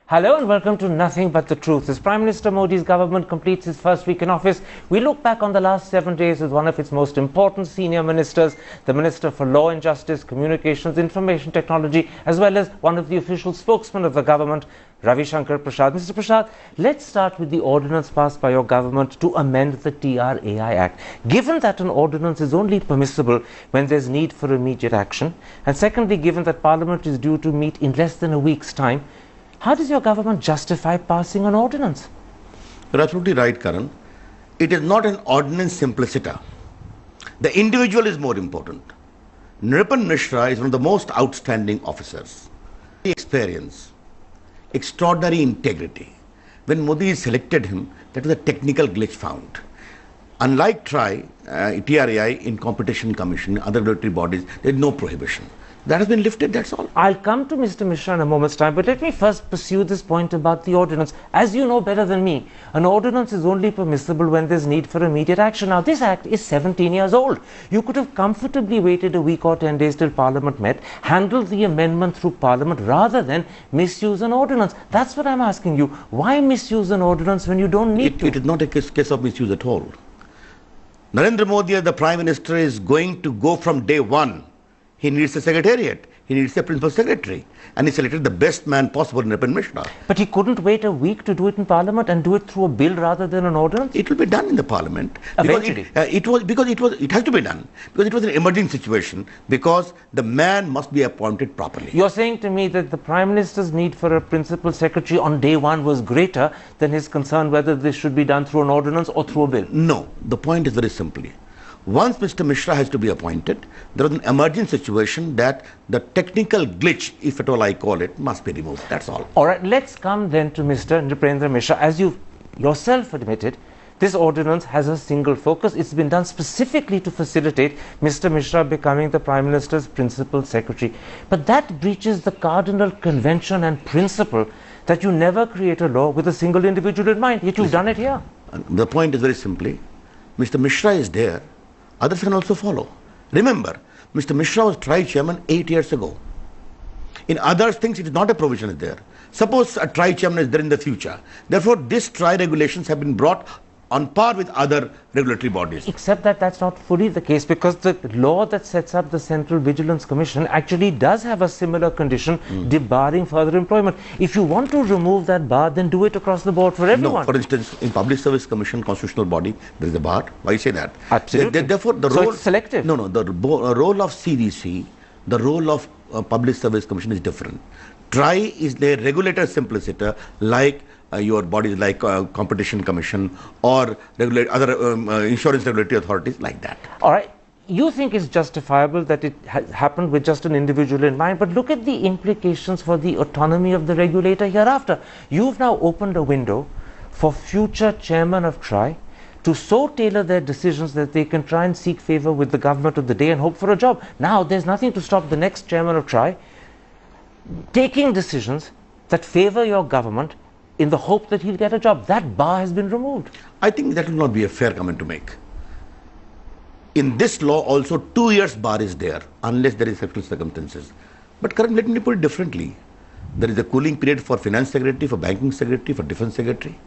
Hello and welcome to Nothing But the Truth. As Prime Minister Modi's government completes its first week in office, we look back on the last 7 days with one of its most important senior ministers, the Minister for Law and Justice, Communications, Information Technology, as well as one of the official spokesmen of the government, Ravishankar Prasad. Mr. Prasad, let's start with the ordinance passed by your government to amend the TRAI Act. Given that an ordinance is only permissible when there's need for immediate action, and secondly, given that Parliament is due to meet in less than a week's time, how does your government justify passing an ordinance? You're absolutely right, Karan. It is not an ordinance simpliciter. The individual is more important. Nripan Mishra is one of the most outstanding officers. Experience, extraordinary integrity. When Modi selected him, that was a technical glitch found. Unlike TRAI in Competition Commission, other regulatory bodies, there is no prohibition. That has been lifted, that's all. I'll come to Mr. Mishra in a moment's time, but let me first pursue this point about the ordinance. As you know better than me, an ordinance is only permissible when there's need for immediate action. Now, this act is 17 years old. You could have comfortably waited a week or 10 days till Parliament met, handled the amendment through Parliament, rather than misuse an ordinance. That's what I'm asking you. Why misuse an ordinance when you don't need to? It is not a case of misuse at all. Narendra Modi, as the Prime Minister, is going to go from day one. He needs a secretariat. He needs a principal secretary. And he selected the best man possible, Nripan Mishra. But he couldn't wait a week to do it in Parliament and do it through a bill rather than an ordinance? It will be done in the Parliament. Eventually. It has to be done. Because it was an emerging situation. Because the man must be appointed properly. You're saying to me that the Prime Minister's need for a principal secretary on day one was greater than his concern whether this should be done through an ordinance or through a bill? No. The point is very simply. Once Mr. Mishra has to be appointed, there is an emerging situation that the technical glitch, if at all I call it, must be removed. That's all. All right, let's come then to Mr. Nripan Mishra. As you yourself admitted, this ordinance has a single focus. It's been done specifically to facilitate Mr. Mishra becoming the Prime Minister's principal secretary. But that breaches the cardinal convention and principle that you never create a law with a single individual in mind. Yet you've done it here. The point is very simply, Mr. Mishra is there. Others can also follow. Remember, Mr. Mishra was TRAI chairman 8 years ago. In other things, it is not a provision is there. Suppose a TRAI chairman is there in the future. Therefore, these TRAI regulations have been brought on par with other regulatory bodies. Except that that's not fully the case, because the law that sets up the Central Vigilance Commission actually does have a similar condition debarring further employment. If you want to remove that bar, then do it across the board for everyone. No, for instance, in Public Service Commission, constitutional body, there is a bar. Why say that? Absolutely. Therefore, the so role... it's selective. No, the role of CVC, the role of Public Service Commission is different. TRAI is the regulator simpliciter, like your bodies like Competition Commission or other insurance regulatory authorities like that. All right. You think it's justifiable that it happened with just an individual in mind, but look at the implications for the autonomy of the regulator hereafter. You've now opened a window for future chairmen of TRAI to so tailor their decisions that they can try and seek favor with the government of the day and hope for a job. Now, there's nothing to stop the next chairman of TRAI taking decisions that favor your government in the hope that he'll get a job. That bar has been removed. I think that will not be a fair comment to make. In this law also 2 years bar is there unless there is exceptional circumstances. But currently, let me put it differently. There is a cooling period for finance secretary, for banking secretary, for defense secretary.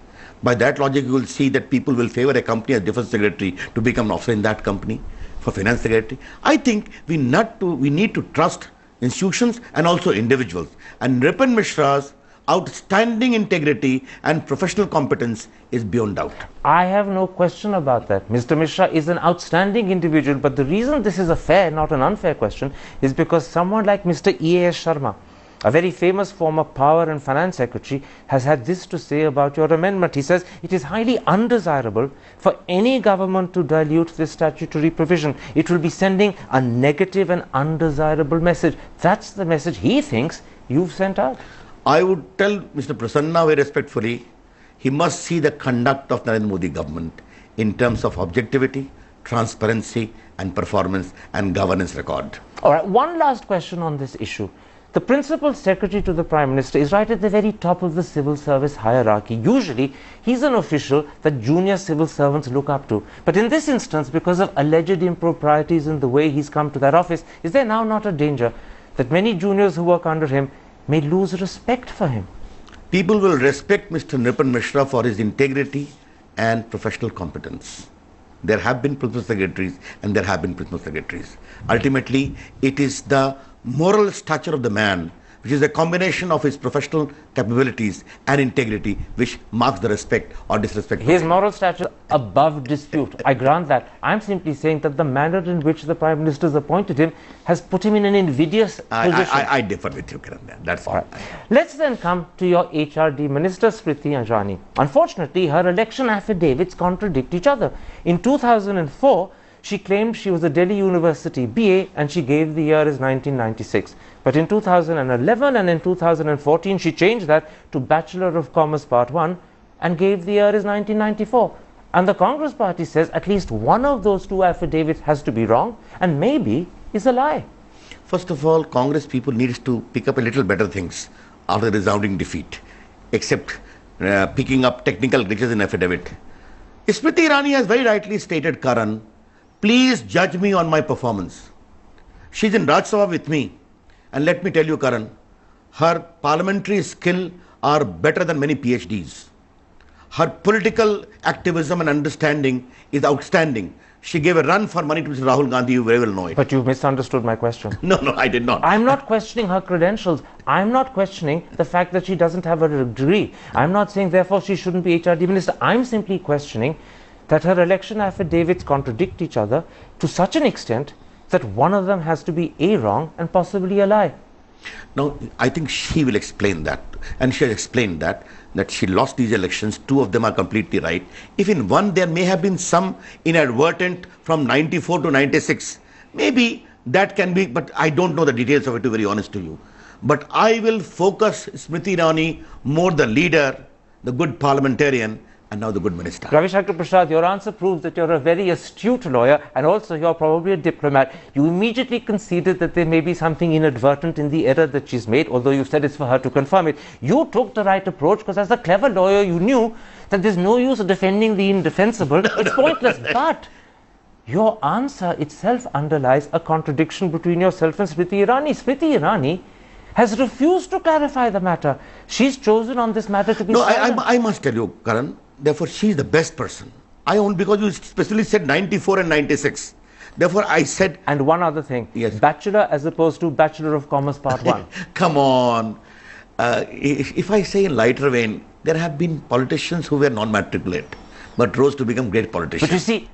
By that logic, you will see that people will favor a company as defense secretary to become an officer in that company, for finance secretary. I think we need to trust institutions and also individuals. And Nripan Mishra's outstanding integrity and professional competence is beyond doubt. I have no question about that. Mr. Mishra is an outstanding individual, but the reason this is a fair, not an unfair question, is because someone like Mr. E.A.S. Sharma, a very famous former Power and Finance Secretary, has had this to say about your amendment. He says it is highly undesirable for any government to dilute this statutory provision. It will be sending a negative and undesirable message. That's the message he thinks you've sent out. I would tell Mr. Prasanna very respectfully, he must see the conduct of Narendra Modi government in terms of objectivity, transparency and performance and governance record. All right, one last question on this issue. The principal secretary to the Prime Minister is right at the very top of the civil service hierarchy. Usually, he's an official that junior civil servants look up to. But in this instance, because of alleged improprieties in the way he's come to that office, is there now not a danger that many juniors who work under him may lose respect for him? People will respect Mr. Nripan Mishra for his integrity and professional competence. There have been principal secretaries and there have been principal secretaries. Ultimately, it is the moral stature of the man, which is a combination of his professional capabilities and integrity, which marks the respect or disrespect. His moral stature above dispute. I grant that. I'm simply saying that the manner in which the Prime Minister has appointed him has put him in an invidious position. I differ with you, Karan. That's all. Right. Let's then come to your HRD Minister, Smriti Irani. Unfortunately, her election affidavits contradict each other. In 2004, she claimed she was a Delhi University BA and she gave the year as 1996. But in 2011 and in 2014, she changed that to Bachelor of Commerce Part 1 and gave the year as 1994. And the Congress party says at least one of those two affidavits has to be wrong and maybe is a lie. First of all, Congress people need to pick up a little better things after the resounding defeat, except picking up technical glitches in affidavit. Smriti Irani has very rightly stated, Karan, please judge me on my performance. She's in Rajya Sabha with me. And let me tell you, Karan, her parliamentary skill are better than many PhDs. Her political activism and understanding is outstanding. She gave a run for money to Mr. Rahul Gandhi, you very well know it. But you misunderstood my question. No, I did not. I'm not questioning her credentials. I'm not questioning the fact that she doesn't have a degree. I'm not saying, therefore, she shouldn't be HRD Minister. I'm simply questioning that her election affidavits contradict each other to such an extent that one of them has to be A, wrong and possibly a lie. Now, I think she will explain that. And she has explained that she lost these elections. Two of them are completely right. If in one there may have been some inadvertent from 94 to 96, maybe that can be, but I don't know the details of it, to be very honest to you. But I will focus Smriti Irani more the leader, the good parliamentarian, and now the good minister. Ravishankar Prasad, your answer proves that you're a very astute lawyer and also you're probably a diplomat. You immediately conceded that there may be something inadvertent in the error that she's made, although you said it's for her to confirm it. You took the right approach because as a clever lawyer, you knew that there's no use of defending the indefensible. It's pointless. But your answer itself underlies a contradiction between yourself and Smriti Irani. Smriti Irani has refused to clarify the matter. She's chosen on this matter to be silent. No, I must tell you, Karan, therefore she is the best person. I own, because you specifically said 94 and 96. Therefore I said... And one other thing. Yes. Bachelor as opposed to Bachelor of Commerce Part 1. Come on. If I say in lighter vein, there have been politicians who were non-matriculate but rose to become great politicians. But you see,